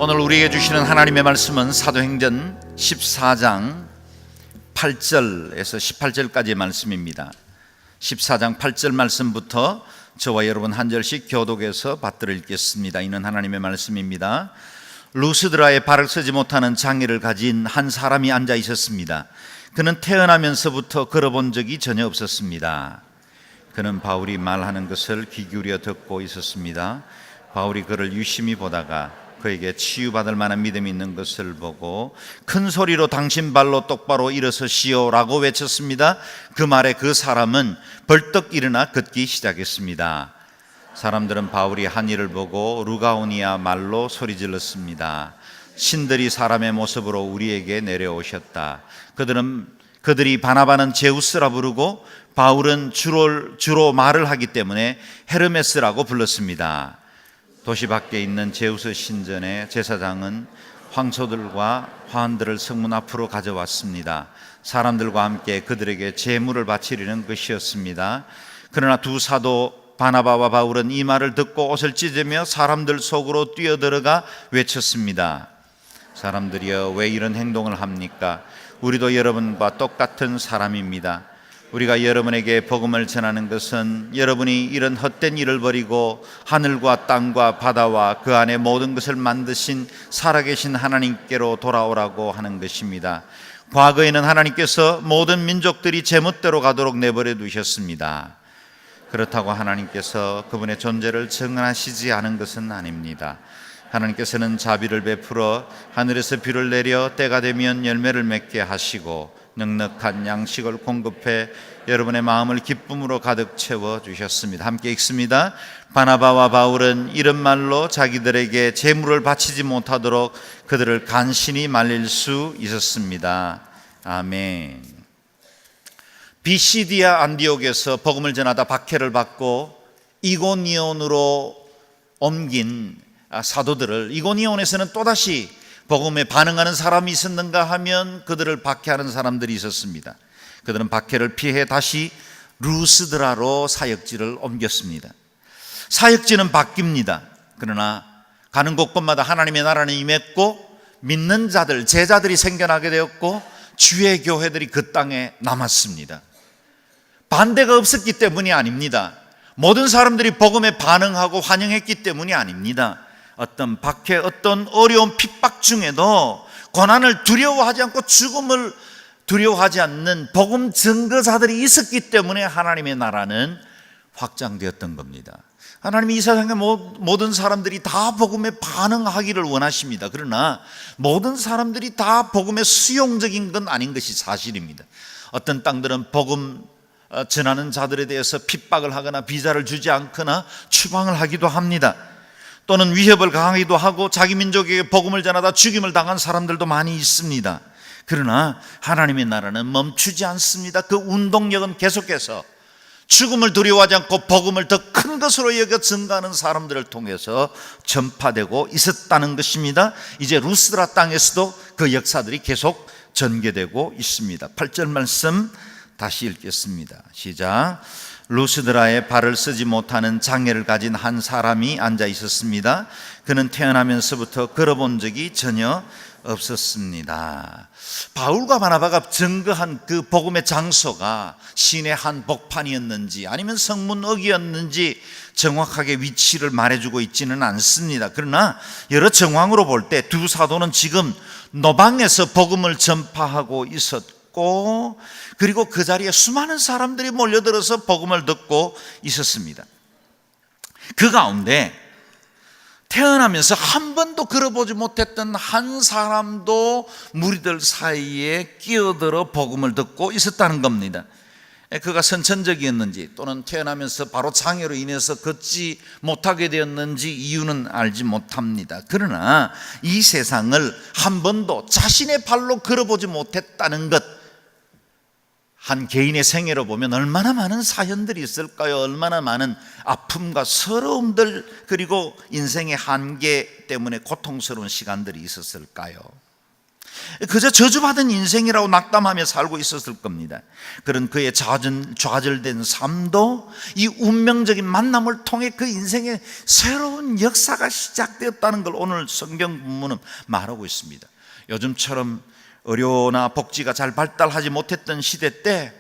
오늘 우리에게 주시는 하나님의 말씀은 사도행전 14장 8절에서 18절까지의 말씀입니다. 14장 8절 말씀부터 저와 여러분 한 절씩 교독해서 받들어 읽겠습니다. 이는 하나님의 말씀입니다. 루스드라에 발을 쓰지 못하는 장애를 가진 한 사람이 앉아 있었습니다. 그는 태어나면서부터 걸어본 적이 전혀 없었습니다. 그는 바울이 말하는 것을 귀 기울여 듣고 있었습니다. 바울이 그를 유심히 보다가 그에게 치유받을 만한 믿음이 있는 것을 보고 큰 소리로 당신 발로 똑바로 일어서시오 라고 외쳤습니다. 그 말에 그 사람은 벌떡 일어나 걷기 시작했습니다. 사람들은 바울이 한 일을 보고 루가오니아 말로 소리질렀습니다. 신들이 사람의 모습으로 우리에게 내려오셨다. 그들이 바나바는 제우스라 부르고 바울은 주로 말을 하기 때문에 헤르메스라고 불렀습니다. 도시 밖에 있는 제우스 신전의 제사장은 황소들과 화환들을 성문 앞으로 가져왔습니다. 사람들과 함께 그들에게 제물을 바치려는 것이었습니다. 그러나 두 사도 바나바와 바울은 이 말을 듣고 옷을 찢으며 사람들 속으로 뛰어들어가 외쳤습니다. 사람들이여, 왜 이런 행동을 합니까? 우리도 여러분과 똑같은 사람입니다. 우리가 여러분에게 복음을 전하는 것은 여러분이 이런 헛된 일을 버리고 하늘과 땅과 바다와 그 안에 모든 것을 만드신 살아계신 하나님께로 돌아오라고 하는 것입니다. 과거에는 하나님께서 모든 민족들이 제멋대로 가도록 내버려 두셨습니다. 그렇다고 하나님께서 그분의 존재를 증언하시지 않은 것은 아닙니다. 하나님께서는 자비를 베풀어 하늘에서 비를 내려 때가 되면 열매를 맺게 하시고 넉넉한 양식을 공급해 여러분의 마음을 기쁨으로 가득 채워 주셨습니다. 함께 읽습니다. 바나바와 바울은 이런 말로 자기들에게 제물을 바치지 못하도록 그들을 간신히 말릴 수 있었습니다. 아멘. 비시디아 안디옥에서 복음을 전하다 박해를 받고 이고니온으로 옮긴 사도들을 이고니온에서는 또다시 복음에 반응하는 사람이 있었는가 하면 그들을 박해하는 사람들이 있었습니다. 그들은 박해를 피해 다시 루스드라로 사역지를 옮겼습니다. 사역지는 바뀝니다. 그러나 가는 곳곳마다 하나님의 나라는 임했고 믿는 자들, 제자들이 생겨나게 되었고 주의 교회들이 그 땅에 남았습니다. 반대가 없었기 때문이 아닙니다. 모든 사람들이 복음에 반응하고 환영했기 때문이 아닙니다. 어떤 박해, 어떤 어려운 핍박 중에도 고난을 두려워하지 않고 죽음을 두려워하지 않는 복음 증거자들이 있었기 때문에 하나님의 나라는 확장되었던 겁니다. 하나님이 이 세상의 모든 사람들이 다 복음에 반응하기를 원하십니다. 그러나 모든 사람들이 다 복음에 수용적인 건 아닌 것이 사실입니다. 어떤 땅들은 복음 전하는 자들에 대해서 핍박을 하거나 비자를 주지 않거나 추방을 하기도 합니다. 또는 위협을 가하기도 하고 자기 민족에게 복음을 전하다 죽임을 당한 사람들도 많이 있습니다. 그러나 하나님의 나라는 멈추지 않습니다. 그 운동력은 계속해서 죽음을 두려워하지 않고 복음을 더 큰 것으로 여겨 증가하는 사람들을 통해서 전파되고 있었다는 것입니다. 이제 루스드라 땅에서도 그 역사들이 계속 전개되고 있습니다. 8절 말씀 다시 읽겠습니다. 시작. 루스드라에 발을 쓰지 못하는 장애를 가진 한 사람이 앉아 있었습니다. 그는 태어나면서부터 걸어본 적이 전혀 없었습니다. 바울과 바나바가 증거한 그 복음의 장소가 시내 한 복판이었는지 아니면 성문역이었는지 정확하게 위치를 말해주고 있지는 않습니다. 그러나 여러 정황으로 볼 때 두 사도는 지금 노방에서 복음을 전파하고 있었고 그리고 그 자리에 수많은 사람들이 몰려들어서 복음을 듣고 있었습니다. 그 가운데 태어나면서 한 번도 걸어보지 못했던 한 사람도 무리들 사이에 끼어들어 복음을 듣고 있었다는 겁니다. 그가 선천적이었는지 또는 태어나면서 바로 장애로 인해서 걷지 못하게 되었는지 이유는 알지 못합니다. 그러나 이 세상을 한 번도 자신의 발로 걸어보지 못했다는 것, 한 개인의 생애로 보면 얼마나 많은 사연들이 있을까요? 얼마나 많은 아픔과 서러움들 그리고 인생의 한계 때문에 고통스러운 시간들이 있었을까요? 그저 저주받은 인생이라고 낙담하며 살고 있었을 겁니다. 그런 그의 좌절된 삶도 이 운명적인 만남을 통해 그 인생의 새로운 역사가 시작되었다는 걸 오늘 성경 본문은 말하고 있습니다. 요즘처럼 의료나 복지가 잘 발달하지 못했던 시대 때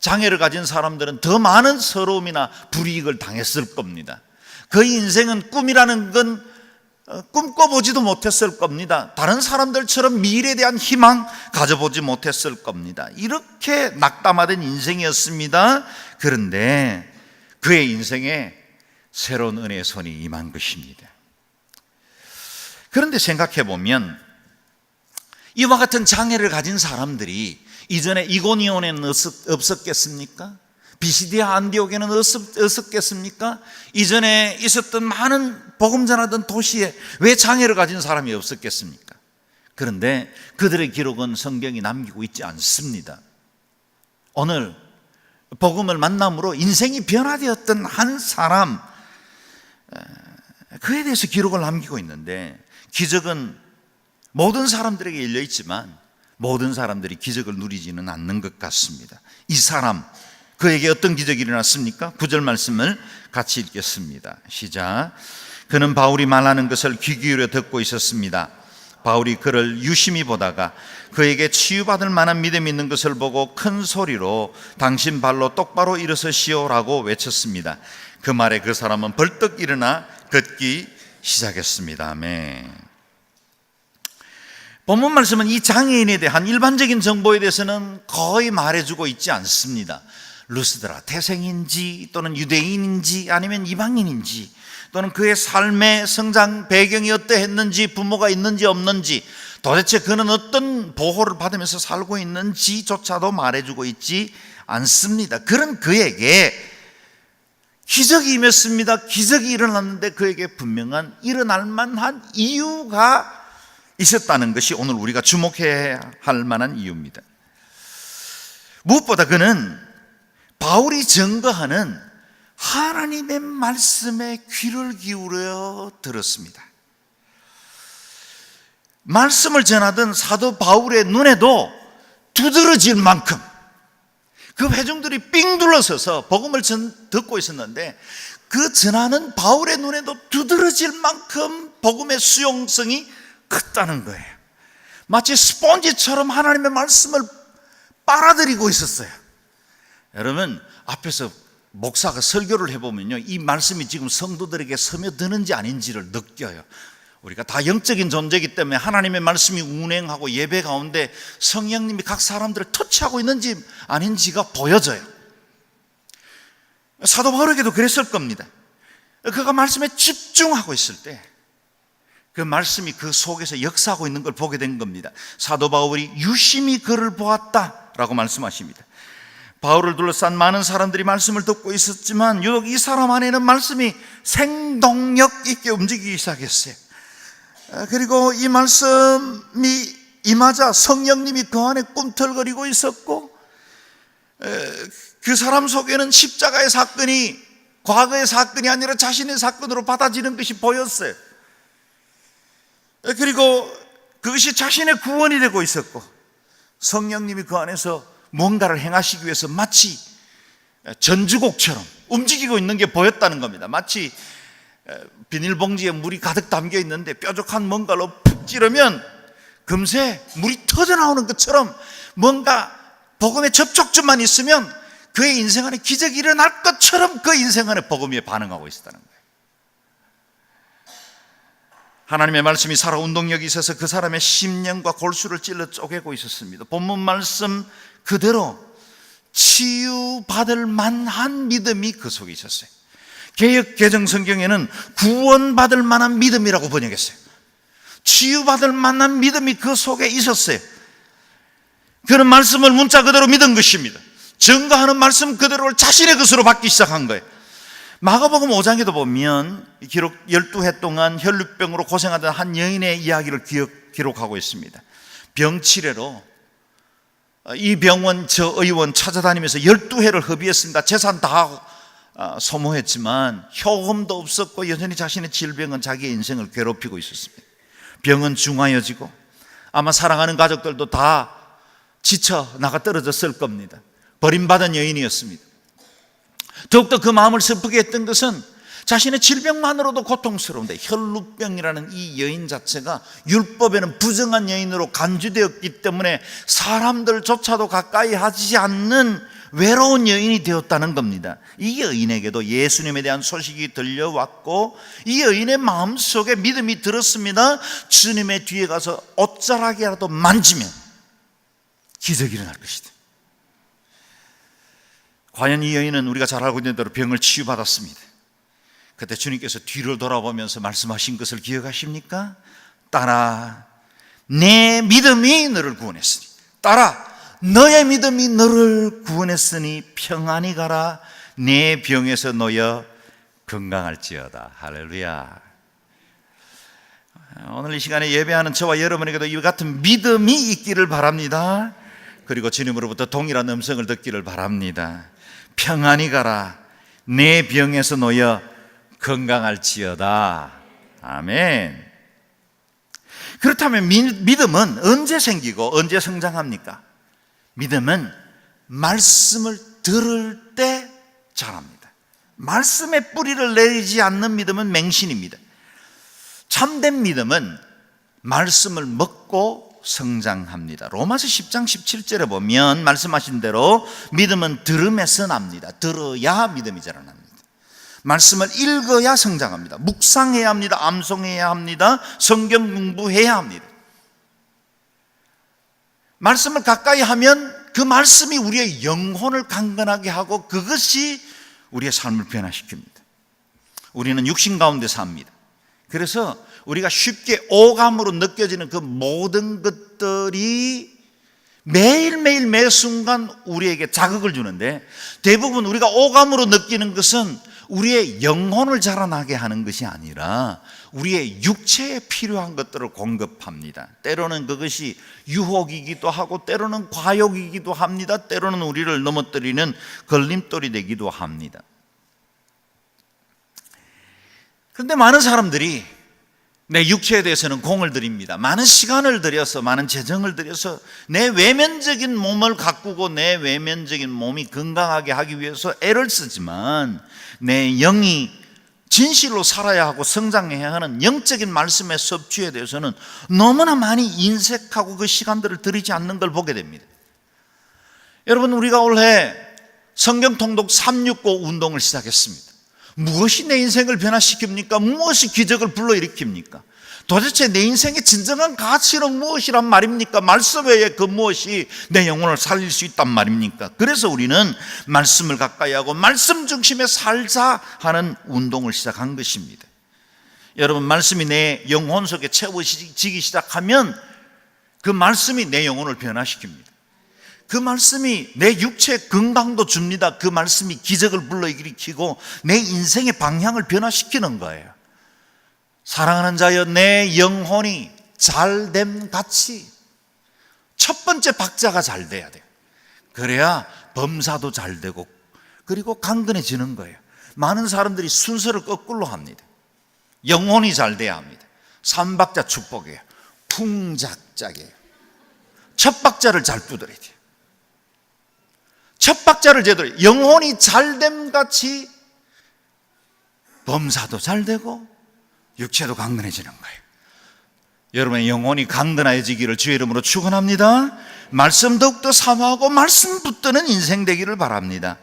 장애를 가진 사람들은 더 많은 서러움이나 불이익을 당했을 겁니다. 그 인생은 꿈이라는 건 꿈꿔보지도 못했을 겁니다. 다른 사람들처럼 미래에 대한 희망 가져보지 못했을 겁니다. 이렇게 낙담하던 인생이었습니다. 그런데 그의 인생에 새로운 은혜의 손이 임한 것입니다. 그런데 생각해보면 이와 같은 장애를 가진 사람들이 이전에 이고니온에는 없었겠습니까? 비시디아 안디옥에는 없었겠습니까? 이전에 있었던 많은 복음 전하던 도시에 왜 장애를 가진 사람이 없었겠습니까? 그런데 그들의 기록은 성경이 남기고 있지 않습니다. 오늘 복음을 만남으로 인생이 변화되었던 한 사람, 그에 대해서 기록을 남기고 있는데, 기적은 모든 사람들에게 열려 있지만 모든 사람들이 기적을 누리지는 않는 것 같습니다. 이 사람, 그에게 어떤 기적이 일어났습니까? 9절 말씀을 같이 읽겠습니다. 시작. 그는 바울이 말하는 것을 귀 기울여 듣고 있었습니다. 바울이 그를 유심히 보다가 그에게 치유받을 만한 믿음이 있는 것을 보고 큰 소리로 당신 발로 똑바로 일어서시오라고 외쳤습니다. 그 말에 그 사람은 벌떡 일어나 걷기 시작했습니다. 아멘. 본문 말씀은 이 장애인에 대한 일반적인 정보에 대해서는 거의 말해주고 있지 않습니다. 루스드라 태생인지 또는 유대인인지 아니면 이방인인지 또는 그의 삶의 성장 배경이 어떠했는지, 부모가 있는지 없는지, 도대체 그는 어떤 보호를 받으면서 살고 있는지조차도 말해주고 있지 않습니다. 그런 그에게 기적이 임했습니다. 기적이 일어났는데 그에게 분명한 일어날 만한 이유가 있었다는 것이 오늘 우리가 주목해야 할 만한 이유입니다. 무엇보다 그는 바울이 증거하는 하나님의 말씀에 귀를 기울여 들었습니다. 말씀을 전하던 사도 바울의 눈에도 두드러질 만큼 그 회중들이 삥 둘러서서 복음을 듣고 있었는데 그 전하는 바울의 눈에도 두드러질 만큼 복음의 수용성이 컸다는 거예요. 마치 스폰지처럼 하나님의 말씀을 빨아들이고 있었어요. 여러분, 앞에서 목사가 설교를 해보면요, 이 말씀이 지금 성도들에게 스며드는지 아닌지를 느껴요. 우리가 다 영적인 존재이기 때문에 하나님의 말씀이 운행하고 예배 가운데 성령님이 각 사람들을 터치하고 있는지 아닌지가 보여져요. 사도 바울에게도 그랬을 겁니다. 그가 말씀에 집중하고 있을 때 그 말씀이 그 속에서 역사하고 있는 걸 보게 된 겁니다. 사도 바울이 유심히 그를 보았다라고 말씀하십니다. 바울을 둘러싼 많은 사람들이 말씀을 듣고 있었지만 유독 이 사람 안에는 말씀이 생동력 있게 움직이기 시작했어요. 그리고 이 말씀이 임하자 성령님이 그 안에 꿈틀거리고 있었고, 그 사람 속에는 십자가의 사건이 과거의 사건이 아니라 자신의 사건으로 받아지는 것이 보였어요. 그리고 그것이 자신의 구원이 되고 있었고, 성령님이 그 안에서 뭔가를 행하시기 위해서 마치 전주곡처럼 움직이고 있는 게 보였다는 겁니다. 마치 비닐봉지에 물이 가득 담겨 있는데 뾰족한 뭔가로 푹 찌르면 금세 물이 터져나오는 것처럼 뭔가 복음의 접촉점만 있으면 그의 인생 안에 기적이 일어날 것처럼 그 인생 안에 복음에 반응하고 있었다는 거예요. 하나님의 말씀이 살아 운동력이 있어서 그 사람의 심령과 골수를 찔러 쪼개고 있었습니다. 본문 말씀 그대로 치유받을 만한 믿음이 그 속에 있었어요. 개역 개정 성경에는 구원받을 만한 믿음이라고 번역했어요. 치유받을 만한 믿음이 그 속에 있었어요. 그런 말씀을 문자 그대로 믿은 것입니다. 증거하는 말씀 그대로를 자신의 것으로 받기 시작한 거예요. 마가복음 5장에도 보면 기록 12해 동안 혈루병으로 고생하던 한 여인의 이야기를 기록하고 있습니다. 병치레로 이 병원 저 의원 찾아다니면서 12회를 hợp의했습니다. 재산 다 소모했지만 효험도 없었고 여전히 자신의 질병은 자기의 인생을 괴롭히고 있었습니다. 병은 중하여지고 아마 사랑하는 가족들도 다 지쳐 나가 떨어졌을 겁니다. 버림받은 여인이었습니다. 더욱더 그 마음을 슬프게 했던 것은 자신의 질병만으로도 고통스러운데 혈루병이라는 이 여인 자체가 율법에는 부정한 여인으로 간주되었기 때문에 사람들조차도 가까이 하지 않는 외로운 여인이 되었다는 겁니다. 이 여인에게도 예수님에 대한 소식이 들려왔고 이 여인의 마음속에 믿음이 들었습니다. 주님의 뒤에 가서 옷자락이라도 만지면 기적이 일어날 것이다. 과연 이 여인은 우리가 잘 알고 있는 대로 병을 치유받았습니다. 그때 주님께서 뒤를 돌아보면서 말씀하신 것을 기억하십니까? 딸아, 내 믿음이 너를 구원했으니, 딸아, 너의 믿음이 너를 구원했으니 평안히 가라. 내 병에서 놓여 건강할지어다. 할렐루야. 오늘 이 시간에 예배하는 저와 여러분에게도 이 같은 믿음이 있기를 바랍니다. 그리고 주님으로부터 동일한 음성을 듣기를 바랍니다. 평안히 가라. 내 병에서 놓여 건강할지어다. 아멘. 그렇다면 믿음은 언제 생기고 언제 성장합니까? 믿음은 말씀을 들을 때 자랍니다. 말씀의 뿌리를 내리지 않는 믿음은 맹신입니다. 참된 믿음은 말씀을 먹고 성장합니다. 로마서 10장 17절에 보면 말씀하신 대로 믿음은 들음에서 납니다. 들어야 믿음이 자라납니다. 말씀을 읽어야 성장합니다. 묵상해야 합니다. 암송해야 합니다. 성경 공부해야 합니다. 말씀을 가까이 하면 그 말씀이 우리의 영혼을 강건하게 하고 그것이 우리의 삶을 변화시킵니다. 우리는 육신 가운데 삽니다. 그래서 우리가 쉽게 오감으로 느껴지는 그 모든 것들이 매일매일 매 순간 우리에게 자극을 주는데 대부분 우리가 오감으로 느끼는 것은 우리의 영혼을 자라나게 하는 것이 아니라 우리의 육체에 필요한 것들을 공급합니다. 때로는 그것이 유혹이기도 하고 때로는 과욕이기도 합니다. 때로는 우리를 넘어뜨리는 걸림돌이 되기도 합니다. 그런데 많은 사람들이 내 육체에 대해서는 공을 들입니다. 많은 시간을 들여서 많은 재정을 들여서 내 외면적인 몸을 가꾸고 내 외면적인 몸이 건강하게 하기 위해서 애를 쓰지만 내 영이 진실로 살아야 하고 성장해야 하는 영적인 말씀의 섭취에 대해서는 너무나 많이 인색하고 그 시간들을 들이지 않는 걸 보게 됩니다. 여러분, 우리가 올해 성경 통독 369 운동을 시작했습니다. 무엇이 내 인생을 변화시킵니까? 무엇이 기적을 불러일으킵니까? 도대체 내 인생의 진정한 가치는 무엇이란 말입니까? 말씀 외에 그 무엇이 내 영혼을 살릴 수 있단 말입니까? 그래서 우리는 말씀을 가까이 하고 말씀 중심에 살자 하는 운동을 시작한 것입니다. 여러분, 말씀이 내 영혼 속에 채워지기 시작하면 그 말씀이 내 영혼을 변화시킵니다. 그 말씀이 내 육체에 건강도 줍니다. 그 말씀이 기적을 불러일으키고 내 인생의 방향을 변화시키는 거예요. 사랑하는 자여, 내 영혼이 잘됨 같이 첫 번째 박자가 잘 돼야 돼요. 그래야 범사도 잘 되고 그리고 강건해지는 거예요. 많은 사람들이 순서를 거꾸로 합니다. 영혼이 잘 돼야 합니다. 3박자 축복이에요. 풍작작이에요. 첫 박자를 잘 두드려야 돼요. 첫 박자를 제대로, 영혼이 잘됨 같이 범사도 잘 되고 육체도 강건해지는 거예요. 여러분의 영혼이 강건해지기를 주의 이름으로 축원합니다. 말씀 더욱더 사모하고 말씀 붙드는 인생 되기를 바랍니다.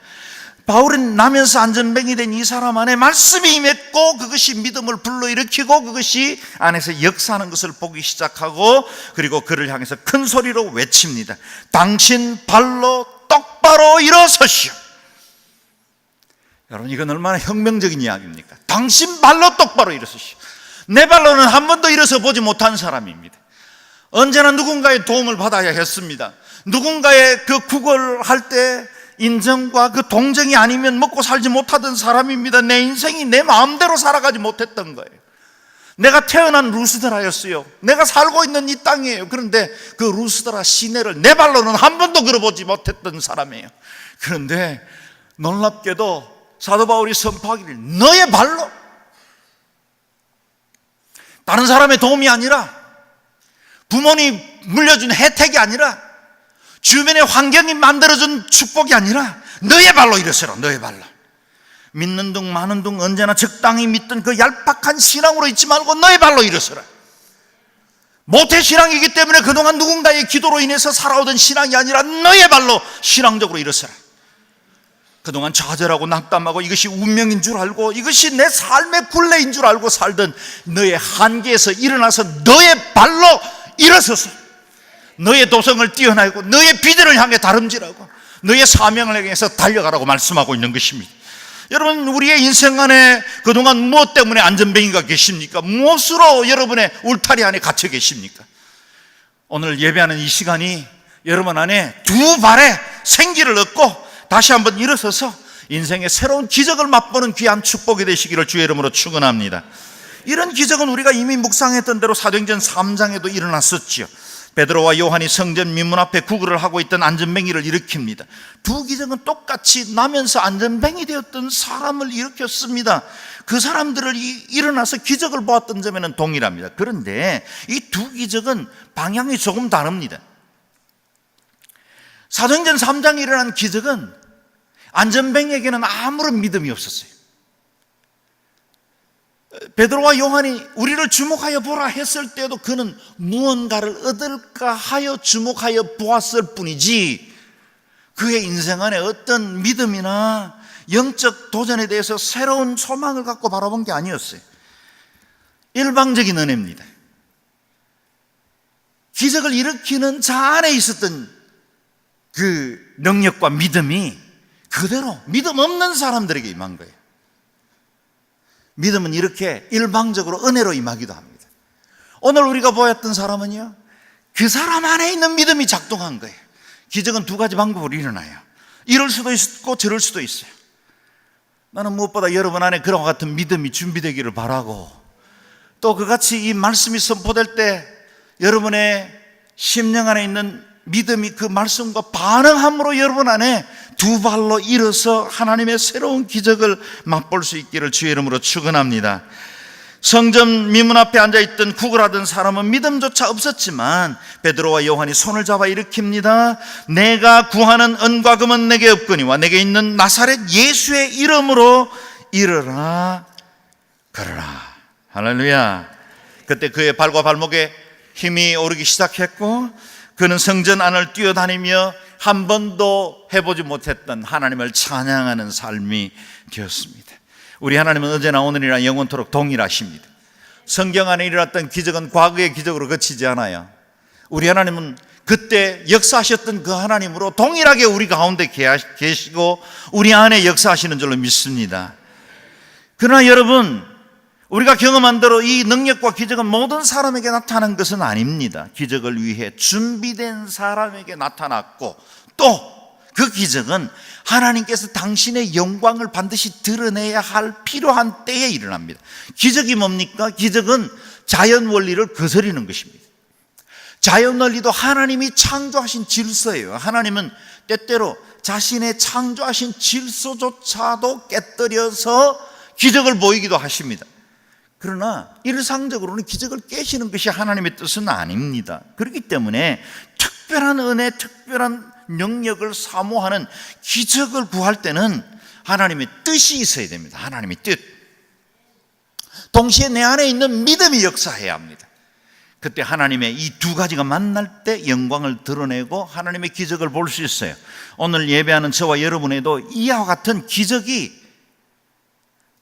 바울은 나면서 안전뱅이 된 이 사람 안에 말씀이 임했고 그것이 믿음을 불러일으키고 그것이 안에서 역사하는 것을 보기 시작하고 그리고 그를 향해서 큰 소리로 외칩니다. 당신 발로 똑바로 일어서시오. 여러분, 이건 얼마나 혁명적인 이야기입니까? 당신 발로 똑바로 일어서시오. 내 발로는 한 번도 일어서 보지 못한 사람입니다. 언제나 누군가의 도움을 받아야 했습니다. 누군가의 그 구걸할 때 인정과 그 동정이 아니면 먹고 살지 못하던 사람입니다. 내 인생이 내 마음대로 살아가지 못했던 거예요. 내가 태어난 루스드라였어요. 내가 살고 있는 이 땅이에요. 그런데 그 루스드라 시내를 내 발로는 한 번도 걸어보지 못했던 사람이에요. 그런데 놀랍게도 사도 바울이 선포하기를 너의 발로, 다른 사람의 도움이 아니라 부모님 물려준 혜택이 아니라, 주변의 환경이 만들어준 축복이 아니라 너의 발로 일어서라. 너의 발로. 믿는 둥 마는 둥 언제나 적당히 믿던 그 얄팍한 신앙으로 있지 말고 너의 발로 일어서라. 모태신앙이기 때문에 그동안 누군가의 기도로 인해서 살아오던 신앙이 아니라 너의 발로 신앙적으로 일어서라. 그동안 좌절하고 낙담하고 이것이 운명인 줄 알고 이것이 내 삶의 굴레인 줄 알고 살던 너의 한계에서 일어나서 너의 발로 일어서서 너의 도성을 뛰어나고 너의 비전을 향해 다름질하고 너의 사명을 향해서 달려가라고 말씀하고 있는 것입니다. 여러분, 우리의 인생 안에 그동안 무엇 때문에 안전뱅이가 계십니까? 무엇으로 여러분의 울타리 안에 갇혀 계십니까? 오늘 예배하는 이 시간이 여러분 안에 두 발에 생기를 얻고 다시 한번 일어서서 인생의 새로운 기적을 맛보는 귀한 축복이 되시기를 주의 이름으로 축원합니다. 이런 기적은 우리가 이미 묵상했던 대로 사도행전 3장에도 일어났었지요. 베드로와 요한이 성전 민문 앞에 구걸을 하고 있던 안전뱅이를 일으킵니다. 두 기적은 똑같이 나면서 안전뱅이 되었던 사람을 일으켰습니다. 그 사람들을 일어나서 기적을 보았던 점에는 동일합니다. 그런데 이 두 기적은 방향이 조금 다릅니다. 사도행전 3장에 일어난 기적은 안전뱅이에게는 아무런 믿음이 없었어요. 베드로와 요한이 우리를 주목하여 보라 했을 때도 그는 무언가를 얻을까 하여 주목하여 보았을 뿐이지 그의 인생 안에 어떤 믿음이나 영적 도전에 대해서 새로운 소망을 갖고 바라본 게 아니었어요. 일방적인 은혜입니다. 기적을 일으키는 자 안에 있었던 그 능력과 믿음이 그대로 믿음 없는 사람들에게 임한 거예요. 믿음은 이렇게 일방적으로 은혜로 임하기도 합니다. 오늘 우리가 보았던 사람은요, 그 사람 안에 있는 믿음이 작동한 거예요. 기적은 두 가지 방법으로 일어나요. 이럴 수도 있고 저럴 수도 있어요. 나는 무엇보다 여러분 안에 그런 같은 믿음이 준비되기를 바라고, 또 그같이 이 말씀이 선포될 때 여러분의 심령 안에 있는 믿음이 그 말씀과 반응함으로 여러분 안에 두 발로 일어서 하나님의 새로운 기적을 맛볼 수 있기를 주의 이름으로 축원합니다. 성전 미문 앞에 앉아있던 구걸하던 사람은 믿음조차 없었지만 베드로와 요한이 손을 잡아 일으킵니다. 내가 구하는 은과 금은 내게 없거니와 내게 있는 나사렛 예수의 이름으로 일어나 걸어라. 할렐루야. 그때 그의 발과 발목에 힘이 오르기 시작했고 그는 성전 안을 뛰어다니며 한 번도 해보지 못했던 하나님을 찬양하는 삶이 되었습니다. 우리 하나님은 어제나 오늘이나 영원토록 동일하십니다. 성경 안에 일어났던 기적은 과거의 기적으로 그치지 않아요. 우리 하나님은 그때 역사하셨던 그 하나님으로 동일하게 우리 가운데 계시고 우리 안에 역사하시는 줄로 믿습니다. 그러나 여러분, 우리가 경험한 대로 이 능력과 기적은 모든 사람에게 나타난 것은 아닙니다. 기적을 위해 준비된 사람에게 나타났고 또 그 기적은 하나님께서 당신의 영광을 반드시 드러내야 할 필요한 때에 일어납니다. 기적이 뭡니까? 기적은 자연 원리를 거스르는 것입니다. 자연 원리도 하나님이 창조하신 질서예요. 하나님은 때때로 자신의 창조하신 질서조차도 깨뜨려서 기적을 보이기도 하십니다. 그러나 일상적으로는 기적을 깨시는 것이 하나님의 뜻은 아닙니다. 그렇기 때문에 특별한 은혜, 특별한 능력을 사모하는 기적을 구할 때는 하나님의 뜻이 있어야 됩니다. 하나님의 뜻. 동시에 내 안에 있는 믿음이 역사해야 합니다. 그때 하나님의 이 두 가지가 만날 때 영광을 드러내고 하나님의 기적을 볼 수 있어요. 오늘 예배하는 저와 여러분에도 이와 같은 기적이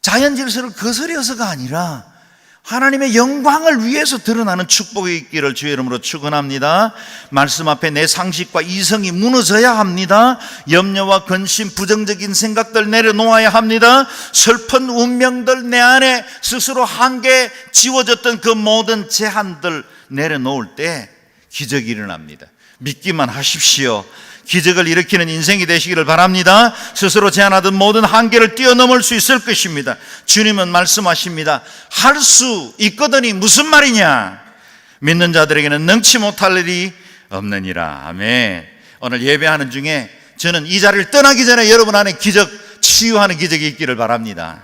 자연 질서를 거스려서가 아니라 하나님의 영광을 위해서 드러나는 축복이 있기를 주의 이름으로 축원합니다. 말씀 앞에 내 상식과 이성이 무너져야 합니다. 염려와 근심, 부정적인 생각들 내려놓아야 합니다. 슬픈 운명들 내 안에 스스로 한계 지워졌던 그 모든 제한들 내려놓을 때 기적이 일어납니다. 믿기만 하십시오. 기적을 일으키는 인생이 되시기를 바랍니다. 스스로 제한하던 모든 한계를 뛰어넘을 수 있을 것입니다. 주님은 말씀하십니다. 할 수 있거든이 무슨 말이냐? 믿는 자들에게는 능치 못할 일이 없느니라. 아멘. 오늘 예배하는 중에 저는 이 자리를 떠나기 전에 여러분 안에 기적, 치유하는 기적이 있기를 바랍니다.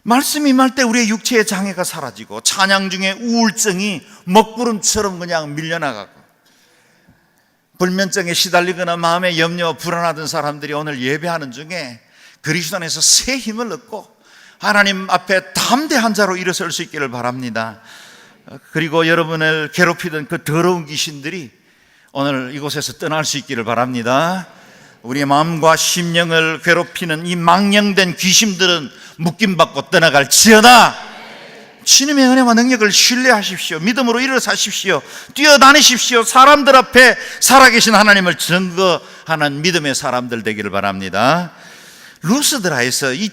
말씀 임할 때 우리의 육체의 장애가 사라지고 찬양 중에 우울증이 먹구름처럼 그냥 밀려나가고, 불면증에 시달리거나 마음에 염려와 불안하던 사람들이 오늘 예배하는 중에 그리스도 안에서 새 힘을 얻고 하나님 앞에 담대한 자로 일어설 수 있기를 바랍니다. 그리고 여러분을 괴롭히던 그 더러운 귀신들이 오늘 이곳에서 떠날 수 있기를 바랍니다. 우리의 마음과 심령을 괴롭히는 이 망령된 귀신들은 묶임받고 떠나갈지어다. 주님의 은혜와 능력을 신뢰하십시오. 믿음으로 일어서십시오. 뛰어다니십시오. 사람들 앞에 살아계신 하나님을 증거하는 믿음의 사람들 되기를 바랍니다. 루스드라에서 이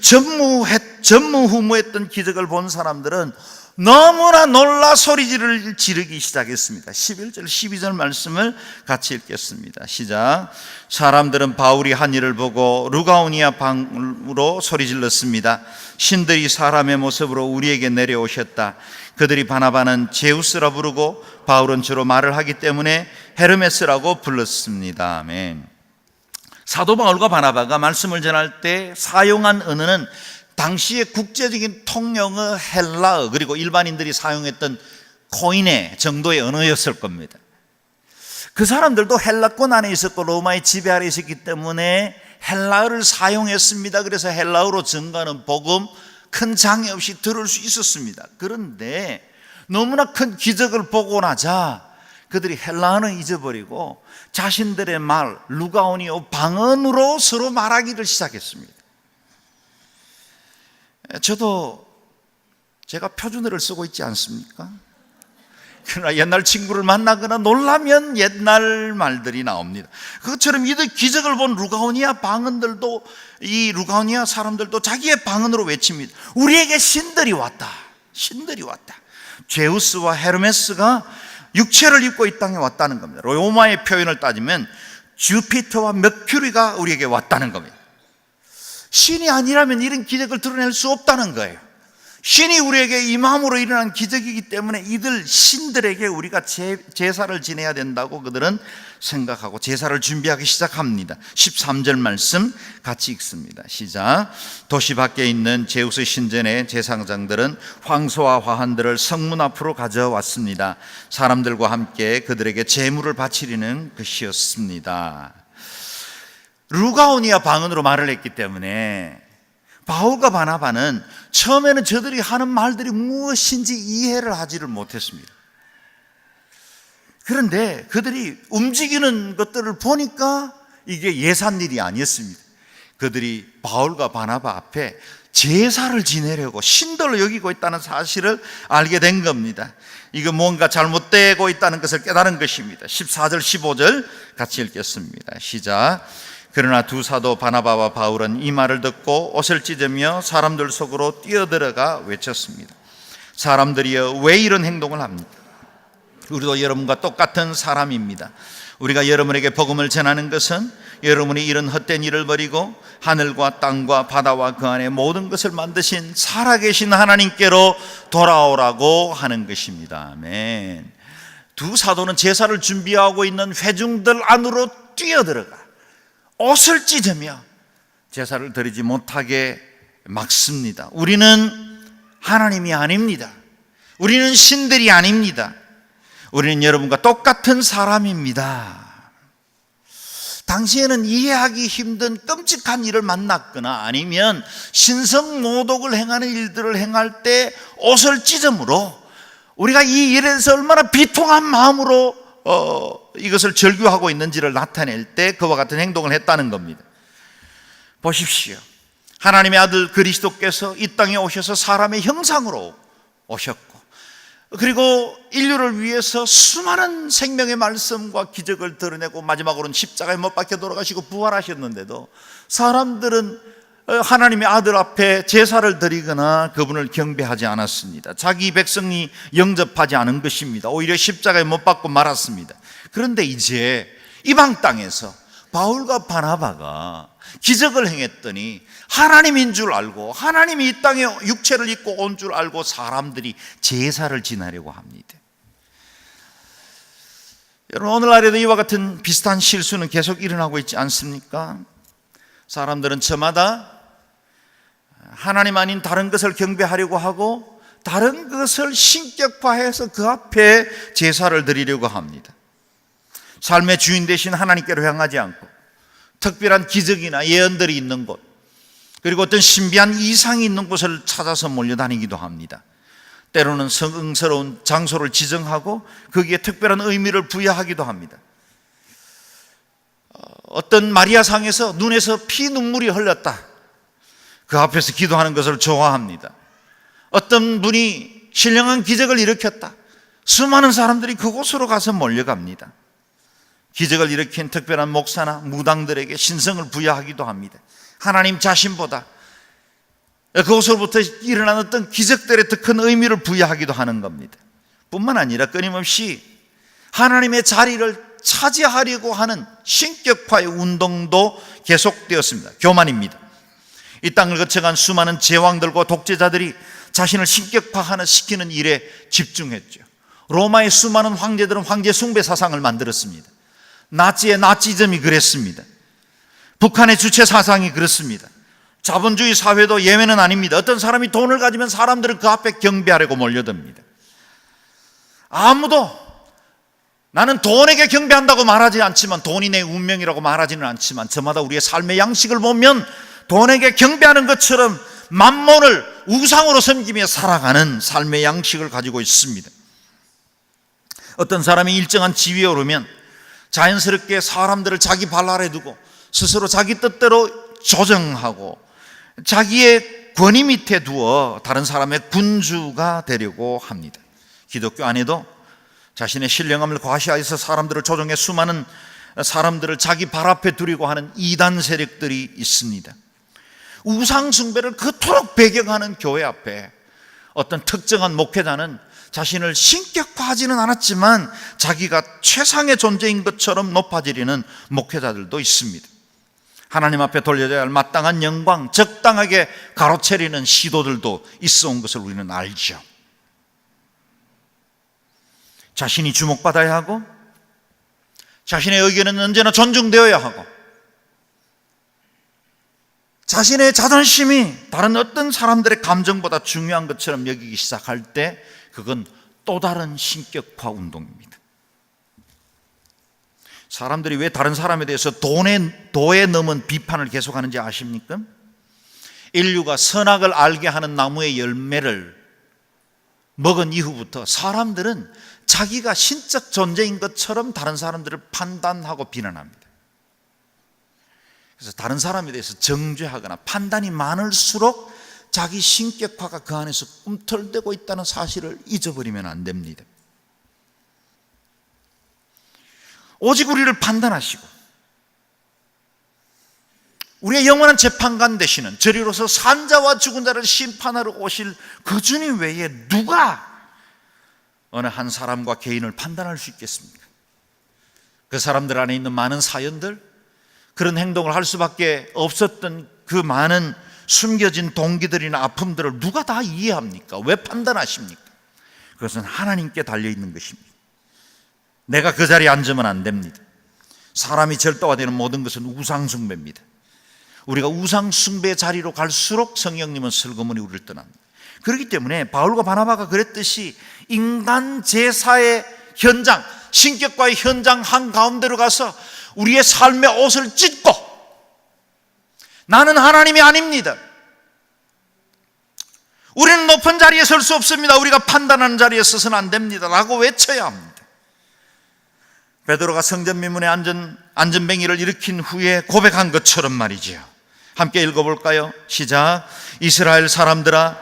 전무후무했던 기적을 본 사람들은 너무나 놀라 소리를 지르기 시작했습니다. 11절 12절 말씀을 같이 읽겠습니다. 시작. 사람들은 바울이 한 일을 보고 루가오니아 방으로 소리질렀습니다. 신들이 사람의 모습으로 우리에게 내려오셨다. 그들이 바나바는 제우스라 부르고 바울은 주로 말을 하기 때문에 헤르메스라고 불렀습니다. 아멘. 사도 바울과 바나바가 말씀을 전할 때 사용한 언어는 당시의 국제적인 통용어 헬라어, 그리고 일반인들이 사용했던 코인의 정도의 언어였을 겁니다. 그 사람들도 헬라권 안에 있었고 로마의 지배 아래 있었기 때문에 헬라어를 사용했습니다. 그래서 헬라어로 전가하는 복음 큰 장애 없이 들을 수 있었습니다. 그런데 너무나 큰 기적을 보고 나자 그들이 헬라어는 잊어버리고 자신들의 말 루가오니아 방언으로 서로 말하기를 시작했습니다. 저도 제가 표준어를 쓰고 있지 않습니까? 그러나 옛날 친구를 만나거나 놀라면 옛날 말들이 나옵니다. 그것처럼 이들 기적을 본 루가오니아 방언들도, 이 루가오니아 사람들도 자기의 방언으로 외칩니다. 우리에게 신들이 왔다. 신들이 왔다. 제우스와 헤르메스가 육체를 입고 이 땅에 왔다는 겁니다. 로마의 표현을 따지면 주피터와 머큐리가 우리에게 왔다는 겁니다. 신이 아니라면 이런 기적을 드러낼 수 없다는 거예요. 신이 우리에게 임함으로 일어난 기적이기 때문에 이들 신들에게 우리가 제사를 지내야 된다고 그들은 생각하고 제사를 준비하기 시작합니다. 13절 말씀 같이 읽습니다. 시작. 도시 밖에 있는 제우스 신전의 제사장들은 황소와 화환들을 성문 앞으로 가져왔습니다. 사람들과 함께 그들에게 제물을 바치리는 것이었습니다. 루가오니아 방언으로 말을 했기 때문에 바울과 바나바는 처음에는 저들이 하는 말들이 무엇인지 이해를 하지를 못했습니다. 그런데 그들이 움직이는 것들을 보니까 이게 예산 일이 아니었습니다. 그들이 바울과 바나바 앞에 제사를 지내려고 신들로 여기고 있다는 사실을 알게 된 겁니다. 이거 뭔가 잘못되고 있다는 것을 깨달은 것입니다. 14절 15절 같이 읽겠습니다. 시작. 그러나 두 사도 바나바와 바울은 이 말을 듣고 옷을 찢으며 사람들 속으로 뛰어들어가 외쳤습니다. 사람들이여, 왜 이런 행동을 합니까? 우리도 여러분과 똑같은 사람입니다. 우리가 여러분에게 복음을 전하는 것은 여러분이 이런 헛된 일을 버리고 하늘과 땅과 바다와 그 안에 모든 것을 만드신 살아계신 하나님께로 돌아오라고 하는 것입니다. 아멘. 두 사도는 제사를 준비하고 있는 회중들 안으로 뛰어들어가 옷을 찢으며 제사를 드리지 못하게 막습니다. 우리는 하나님이 아닙니다. 우리는 신들이 아닙니다. 우리는 여러분과 똑같은 사람입니다. 당시에는 이해하기 힘든 끔찍한 일을 만났거나 아니면 신성모독을 행하는 일들을 행할 때 옷을 찢음으로 우리가 이 일에서 얼마나 비통한 마음으로 이것을 절규하고 있는지를 나타낼 때 그와 같은 행동을 했다는 겁니다. 보십시오. 하나님의 아들 그리스도께서 이 땅에 오셔서 사람의 형상으로 오셨고, 그리고 인류를 위해서 수많은 생명의 말씀과 기적을 드러내고 마지막으로는 십자가에 못 박혀 돌아가시고 부활하셨는데도 사람들은 하나님의 아들 앞에 제사를 드리거나 그분을 경배하지 않았습니다. 자기 백성이 영접하지 않은 것입니다. 오히려 십자가에 못 박고 말았습니다. 그런데 이제 이방 땅에서 바울과 바나바가 기적을 행했더니 하나님인 줄 알고, 하나님이 이 땅에 육체를 입고 온 줄 알고 사람들이 제사를 지내려고 합니다. 여러분, 오늘날에도 이와 같은 비슷한 실수는 계속 일어나고 있지 않습니까? 사람들은 저마다 하나님 아닌 다른 것을 경배하려고 하고 다른 것을 신격화해서 그 앞에 제사를 드리려고 합니다. 삶의 주인 되신 하나님께로 향하지 않고 특별한 기적이나 예언들이 있는 곳, 그리고 어떤 신비한 이상이 있는 곳을 찾아서 몰려다니기도 합니다. 때로는 성스러운 장소를 지정하고 거기에 특별한 의미를 부여하기도 합니다. 어떤 마리아상에서 눈에서 피 눈물이 흘렀다, 그 앞에서 기도하는 것을 좋아합니다. 어떤 분이 신령한 기적을 일으켰다, 수많은 사람들이 그곳으로 가서 몰려갑니다. 기적을 일으킨 특별한 목사나 무당들에게 신성을 부여하기도 합니다. 하나님 자신보다 그곳으로부터 일어난 어떤 기적들에 더 큰 의미를 부여하기도 하는 겁니다. 뿐만 아니라 끊임없이 하나님의 자리를 차지하려고 하는 신격화의 운동도 계속되었습니다. 교만입니다. 이 땅을 거쳐간 수많은 제왕들과 독재자들이 자신을 신격화시키는 일에 집중했죠. 로마의 수많은 황제들은 황제 숭배 사상을 만들었습니다. 나치의 나치즘이 그랬습니다. 북한의 주체 사상이 그렇습니다. 자본주의 사회도 예외는 아닙니다. 어떤 사람이 돈을 가지면 사람들은 그 앞에 경배하려고 몰려듭니다. 아무도 나는 돈에게 경배한다고 말하지 않지만, 돈이 내 운명이라고 말하지는 않지만, 저마다 우리의 삶의 양식을 보면 돈에게 경배하는 것처럼 만몬을 우상으로 섬기며 살아가는 삶의 양식을 가지고 있습니다. 어떤 사람이 일정한 지위에 오르면 자연스럽게 사람들을 자기 발 아래 두고 스스로 자기 뜻대로 조정하고 자기의 권위 밑에 두어 다른 사람의 군주가 되려고 합니다. 기독교 안에도 자신의 신령함을 과시하여서 사람들을 조정해 수많은 사람들을 자기 발 앞에 두려고 하는 이단 세력들이 있습니다. 우상 숭배를 그토록 배경하는 교회 앞에 어떤 특정한 목회자는 자신을 신격화하지는 않았지만 자기가 최상의 존재인 것처럼 높아지려는 목회자들도 있습니다. 하나님 앞에 돌려져야 할 마땅한 영광, 적당하게 가로채리는 시도들도 있어 온 것을 우리는 알죠. 자신이 주목받아야 하고 자신의 의견은 언제나 존중되어야 하고 자신의 자존심이 다른 어떤 사람들의 감정보다 중요한 것처럼 여기기 시작할 때 그건 또 다른 신격화 운동입니다. 사람들이 왜 다른 사람에 대해서 도에 넘은 비판을 계속하는지 아십니까? 인류가 선악을 알게 하는 나무의 열매를 먹은 이후부터 사람들은 자기가 신적 존재인 것처럼 다른 사람들을 판단하고 비난합니다. 그래서 다른 사람에 대해서 정죄하거나 판단이 많을수록 자기 신격화가 그 안에서 꿈틀대고 있다는 사실을 잊어버리면 안 됩니다. 오직 우리를 판단하시고 우리의 영원한 재판관 되시는, 저리로서 산자와 죽은 자를 심판하러 오실 그 주님 외에 누가 어느 한 사람과 개인을 판단할 수 있겠습니까? 그 사람들 안에 있는 많은 사연들, 그런 행동을 할 수밖에 없었던 그 많은 숨겨진 동기들이나 아픔들을 누가 다 이해합니까? 왜 판단하십니까? 그것은 하나님께 달려있는 것입니다. 내가 그 자리에 앉으면 안 됩니다. 사람이 절도화되는 모든 것은 우상숭배입니다. 우리가 우상숭배 자리로 갈수록 성령님은 슬그머니 우리를 떠납니다. 그렇기 때문에 바울과 바나바가 그랬듯이 인간 제사의 현장, 신격과의 현장 한가운데로 가서 우리의 삶의 옷을 찢고 나는 하나님이 아닙니다, 우리는 높은 자리에 설 수 없습니다, 우리가 판단하는 자리에 서서는 안 됩니다 라고 외쳐야 합니다. 베드로가 성전 미문에 안전뱅이를 일으킨 후에 고백한 것처럼 말이지요. 함께 읽어볼까요? 시작. 이스라엘 사람들아,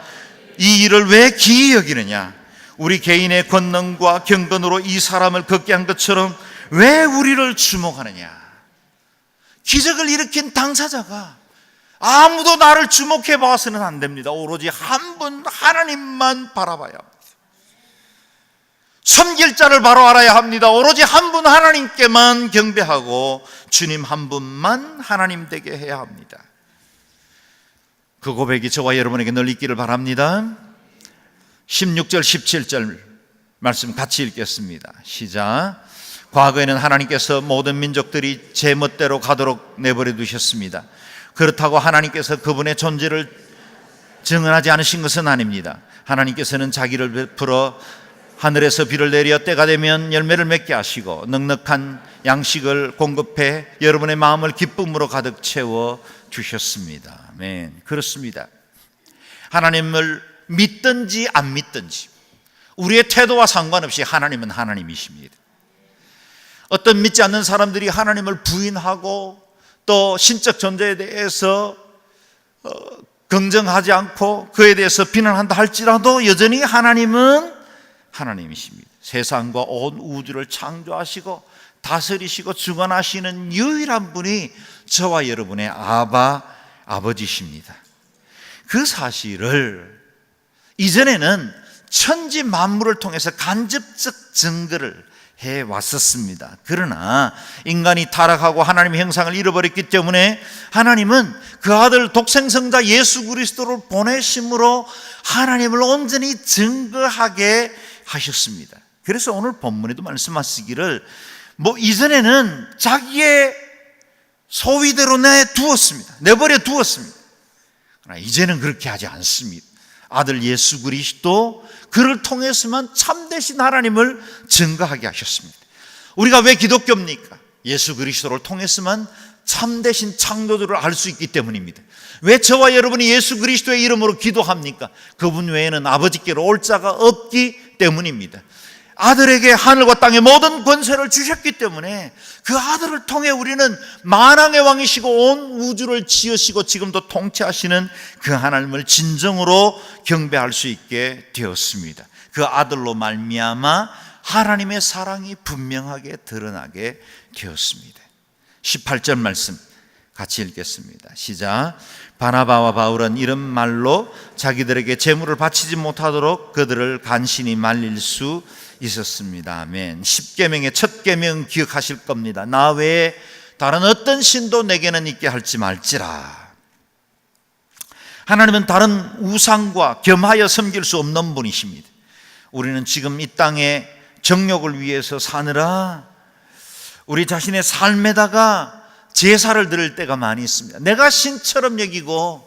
이 일을 왜 기이 여기느냐? 우리 개인의 권능과 경건으로 이 사람을 걷게 한 것처럼 왜 우리를 주목하느냐? 기적을 일으킨 당사자가 아무도 나를 주목해 봐서는 안 됩니다. 오로지 한 분 하나님만 바라봐야 합니다. 섬길 자를 바로 알아야 합니다. 오로지 한 분 하나님께만 경배하고 주님 한 분만 하나님 되게 해야 합니다. 그 고백이 저와 여러분에게 늘 있기를 바랍니다. 16절 17절 말씀 같이 읽겠습니다. 시작. 과거에는 하나님께서 모든 민족들이 제 멋대로 가도록 내버려 두셨습니다. 그렇다고 하나님께서 그분의 존재를 증언하지 않으신 것은 아닙니다. 하나님께서는 자기를 베풀어 하늘에서 비를 내려 때가 되면 열매를 맺게 하시고 넉넉한 양식을 공급해 여러분의 마음을 기쁨으로 가득 채워 주셨습니다. 아멘. 그렇습니다. 하나님을 믿든지 안 믿든지 우리의 태도와 상관없이 하나님은 하나님이십니다. 어떤 믿지 않는 사람들이 하나님을 부인하고 또 신적 존재에 대해서 긍정하지 않고 그에 대해서 비난한다 할지라도 여전히 하나님은 하나님이십니다. 세상과 온 우주를 창조하시고 다스리시고 주관하시는 유일한 분이 저와 여러분의 아버지십니다. 그 사실을 이전에는 천지 만물을 통해서 간접적 증거를 해왔었습니다. 그러나 인간이 타락하고 하나님의 형상을 잃어버렸기 때문에 하나님은 그 아들 독생성자 예수 그리스도를 보내심으로 하나님을 온전히 증거하게 하셨습니다. 그래서 오늘 본문에도 말씀하시기를 이전에는 자기의 소위대로 내버려 두었습니다. 그러나 이제는 그렇게 하지 않습니다. 아들 예수 그리스도 그를 통해서만 참되신 하나님을 증거하게 하셨습니다. 우리가 왜 기독교입니까? 예수 그리스도를 통해서만 참되신 창조주를 알 수 있기 때문입니다. 왜 저와 여러분이 예수 그리스도의 이름으로 기도합니까? 그분 외에는 아버지께로 올 자가 없기 때문입니다. 아들에게 하늘과 땅의 모든 권세를 주셨기 때문에 그 아들을 통해 우리는 만왕의 왕이시고 온 우주를 지으시고 지금도 통치하시는 그 하나님을 진정으로 경배할 수 있게 되었습니다. 그 아들로 말미암아 하나님의 사랑이 분명하게 드러나게 되었습니다. 18절 말씀 같이 읽겠습니다. 시작. 바나바와 바울은 이런 말로 자기들에게 제물을 바치지 못하도록 그들을 간신히 말릴 수 있었습니다. 아멘. 10계명의 첫 계명 기억하실 겁니다. 나 외에 다른 어떤 신도 내게는 있게 할지 말지라. 하나님은 다른 우상과 겸하여 섬길 수 없는 분이십니다. 우리는 지금 이 땅에 정욕을 위해서 사느라 우리 자신의 삶에다가 제사를 드릴 때가 많이 있습니다. 내가 신처럼 여기고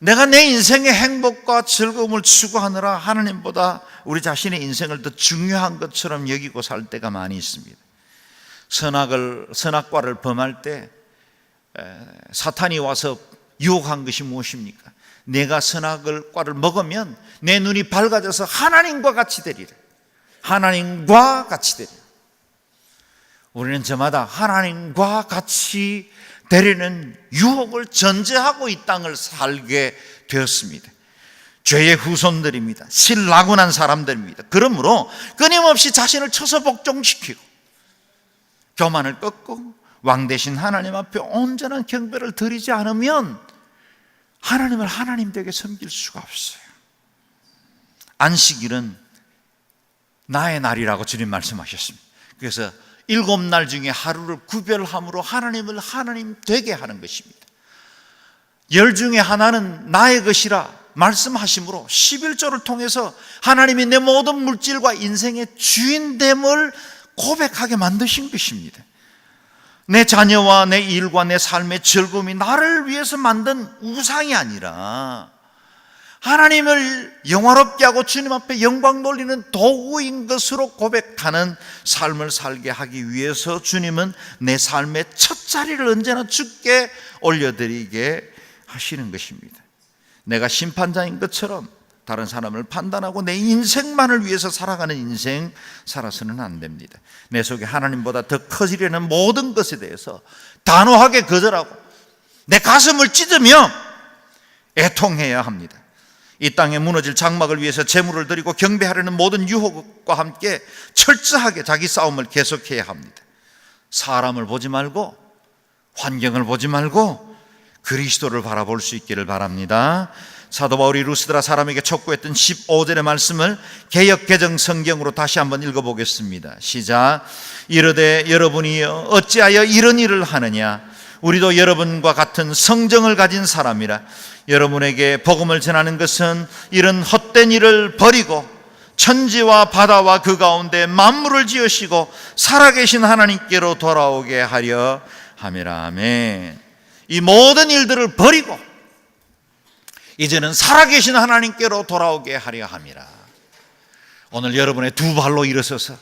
내가 내 인생의 행복과 즐거움을 추구하느라 하나님보다 우리 자신의 인생을 더 중요한 것처럼 여기고 살 때가 많이 있습니다. 선악과를 범할 때 사탄이 와서 유혹한 것이 무엇입니까? 내가 선악과를 먹으면 내 눈이 밝아져서 하나님과 같이 되리라. 하나님과 같이 되리라. 우리는 저마다 하나님과 같이 되려는 유혹을 전제하고 이 땅을 살게 되었습니다. 죄의 후손들입니다. 신라군한 사람들입니다. 그러므로 끊임없이 자신을 쳐서 복종시키고 교만을 꺾고 왕 대신 하나님 앞에 온전한 경배를 드리지 않으면 하나님을 하나님 되게 섬길 수가 없어요. 안식일은 나의 날이라고 주님 말씀하셨습니다. 그래서 7날 중에 하루를 구별함으로 하나님을 하나님 되게 하는 것입니다. 10 중에 하나는 나의 것이라 말씀하심으로 11조를 통해서 하나님이 내 모든 물질과 인생의 주인됨을 고백하게 만드신 것입니다. 내 자녀와 내 일과 내 삶의 즐거움이 나를 위해서 만든 우상이 아니라 하나님을 영화롭게 하고 주님 앞에 영광 돌리는 도구인 것으로 고백하는 삶을 살게 하기 위해서 주님은 내 삶의 첫 자리를 언제나 주께 올려드리게 하시는 것입니다. 내가 심판자인 것처럼 다른 사람을 판단하고 내 인생만을 위해서 살아가는 인생 살아서는 안 됩니다. 내 속에 하나님보다 더 커지려는 모든 것에 대해서 단호하게 거절하고 내 가슴을 찢으며 애통해야 합니다. 이 땅에 무너질 장막을 위해서 제물을 드리고 경배하려는 모든 유혹과 함께 철저하게 자기 싸움을 계속해야 합니다. 사람을 보지 말고 환경을 보지 말고 그리스도를 바라볼 수 있기를 바랍니다. 사도 바울이 루스드라 사람에게 촉구했던 15절의 말씀을 개역 개정 성경으로 다시 한번 읽어보겠습니다. 시작. 이르되 여러분이여 어찌하여 이런 일을 하느냐? 우리도 여러분과 같은 성정을 가진 사람이라. 여러분에게 복음을 전하는 것은 이런 헛된 일을 버리고 천지와 바다와 그 가운데 만물을 지으시고 살아계신 하나님께로 돌아오게 하려 함이라. 아멘. 이 모든 일들을 버리고 이제는 살아계신 하나님께로 돌아오게 하려 함이라. 오늘 여러분의 두 발로 일어서서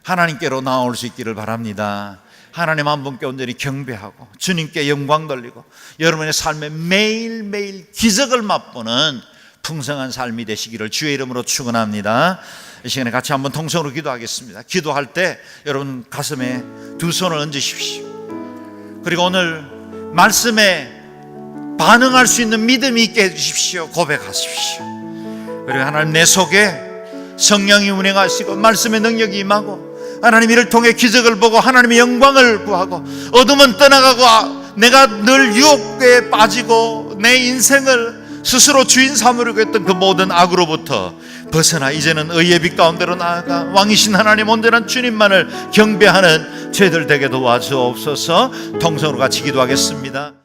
하나님께로 나올 수 있기를 바랍니다. 하나님 한 분께 온전히 경배하고 주님께 영광 돌리고 여러분의 삶에 매일매일 기적을 맛보는 풍성한 삶이 되시기를 주의 이름으로 축원합니다. 이 시간에 같이 한번 통성으로 기도하겠습니다. 기도할 때 여러분 가슴에 두 손을 얹으십시오. 그리고 오늘 말씀에 반응할 수 있는 믿음이 있게 해주십시오. 고백하십시오. 그리고 하나님, 내 속에 성령이 운행하시고 말씀의 능력이 임하고 하나님 이를 통해 기적을 보고 하나님의 영광을 구하고 어둠은 떠나가고 내가 늘 유혹에 빠지고 내 인생을 스스로 주인 삼으려고 했던 그 모든 악으로부터 벗어나 이제는 의의 빛 가운데로 나아가 왕이신 하나님 온전한 주님만을 경배하는 저희들 되게 도와주옵소서. 통성으로 같이 기도하겠습니다.